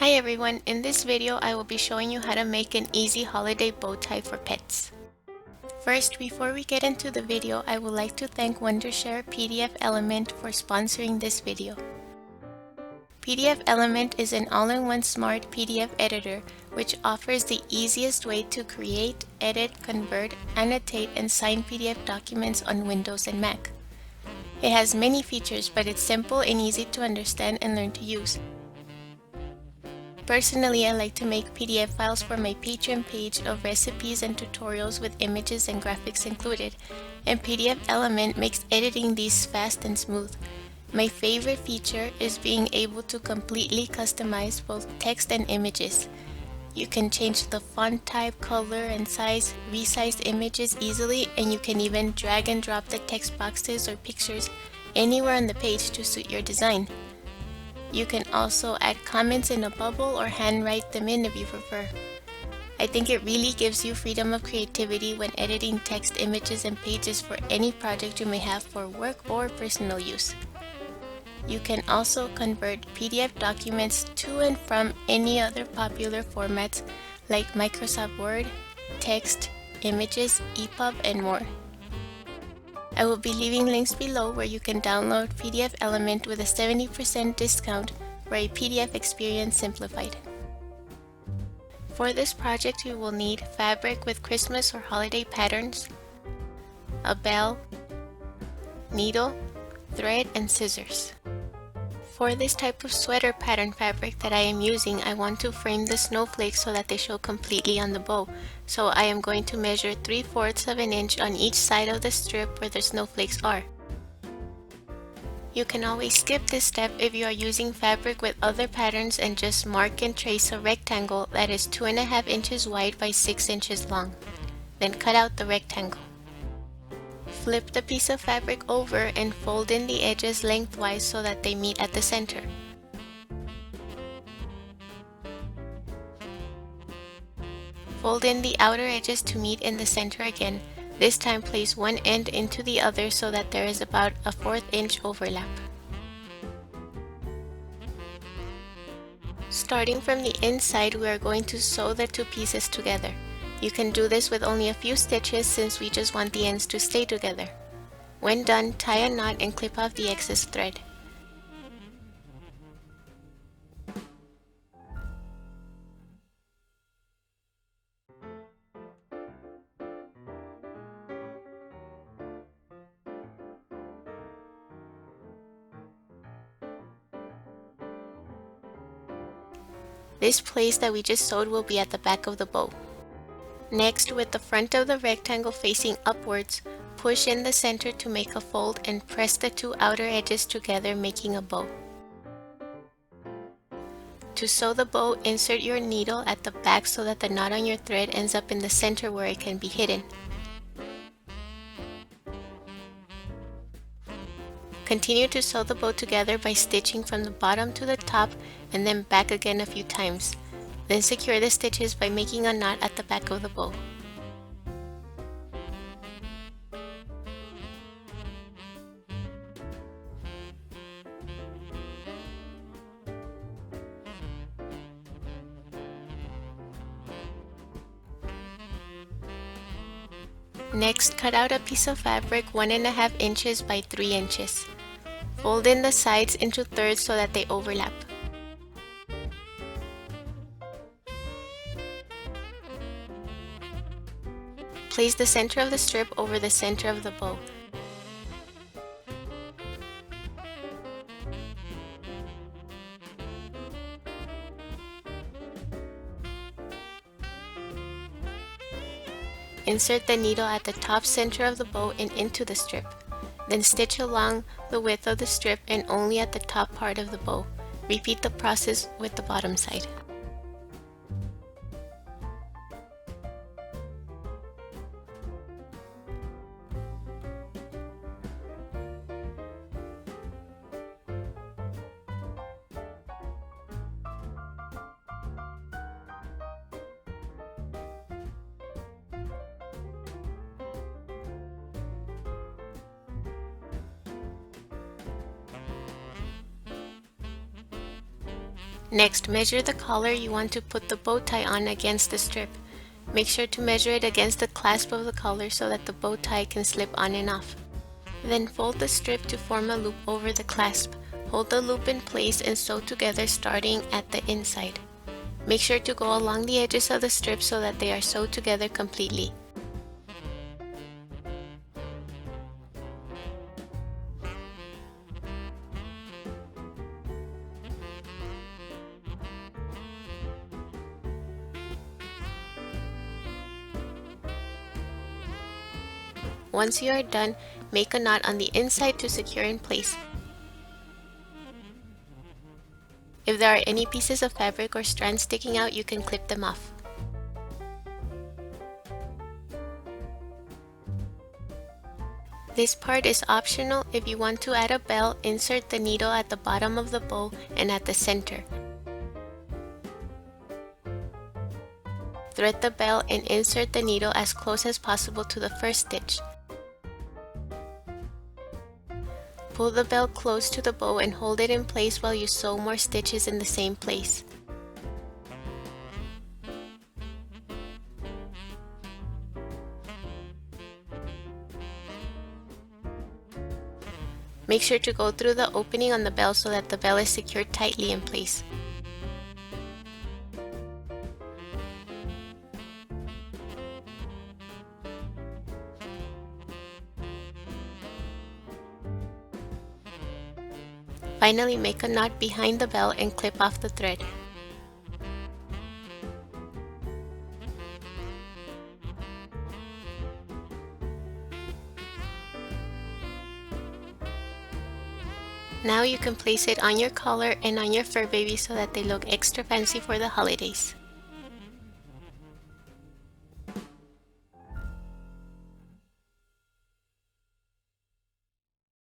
Hi everyone, in this video I will be showing you how to make an easy holiday bow tie for pets. First, before we get into the video, I would like to thank Wondershare PDFelement for sponsoring this video. PDFelement is an all-in-one smart PDF editor which offers the easiest way to create, edit, convert, annotate, and sign PDF documents on Windows and Mac. It has many features, but it's simple and easy to understand and learn to use. Personally, I like to make PDF files for my Patreon page of recipes and tutorials with images and graphics included, and PDFelement makes editing these fast and smooth. My favorite feature is being able to completely customize both text and images. You can change the font type, color, and size, resize images easily, and you can even drag and drop the text boxes or pictures anywhere on the page to suit your design. You can also add comments in a bubble or handwrite them in if you prefer. I think it really gives you freedom of creativity when editing text, images, and pages for any project you may have for work or personal use. You can also convert PDF documents to and from any other popular formats like Microsoft Word, text, images, EPUB, and more. I will be leaving links below where you can download PDFelement with a 70% discount for a PDF experience simplified. For this project, you will need fabric with Christmas or holiday patterns, a bell, needle, thread, and scissors. For this type of sweater pattern fabric that I am using, I want to frame the snowflakes so that they show completely on the bow. So I am going to measure 3/4 of an inch on each side of the strip where the snowflakes are. You can always skip this step if you are using fabric with other patterns and just mark and trace a rectangle that is 2.5 inches wide by 6 inches long. Then cut out the rectangle. Flip the piece of fabric over and fold in the edges lengthwise so that they meet at the center. Fold in the outer edges to meet in the center again. This time place one end into the other so that there is about a 1/4 inch overlap. Starting from the inside, we are going to sew the two pieces together. You can do this with only a few stitches since we just want the ends to stay together. When done, tie a knot and clip off the excess thread. This place that we just sewed will be at the back of the bow. Next, with the front of the rectangle facing upwards, push in the center to make a fold and press the two outer edges together, making a bow. To sew the bow, insert your needle at the back so that the knot on your thread ends up in the center where it can be hidden. Continue to sew the bow together by stitching from the bottom to the top and then back again a few times. Then secure the stitches by making a knot at the back of the bow. Next, cut out a piece of fabric 1.5 inches by 3 inches. Fold in the sides into thirds so that they overlap. Place the center of the strip over the center of the bow. Insert the needle at the top center of the bow and into the strip. Then stitch along the width of the strip and only at the top part of the bow. Repeat the process with the bottom side. Next, measure the collar you want to put the bow tie on against the strip. Make sure to measure it against the clasp of the collar so that the bow tie can slip on and off. Then fold the strip to form a loop over the clasp. Hold the loop in place and sew together starting at the inside. Make sure to go along the edges of the strip so that they are sewed together completely. Once you are done, make a knot on the inside to secure in place. If there are any pieces of fabric or strands sticking out, you can clip them off. This part is optional. If you want to add a bell, insert the needle at the bottom of the bow and at the center. Thread the bell and insert the needle as close as possible to the first stitch. Pull the bell close to the bow and hold it in place while you sew more stitches in the same place. Make sure to go through the opening on the bell so that the bell is secured tightly in place. Finally, make a knot behind the bell and clip off the thread. Now you can place it on your collar and on your fur baby so that they look extra fancy for the holidays.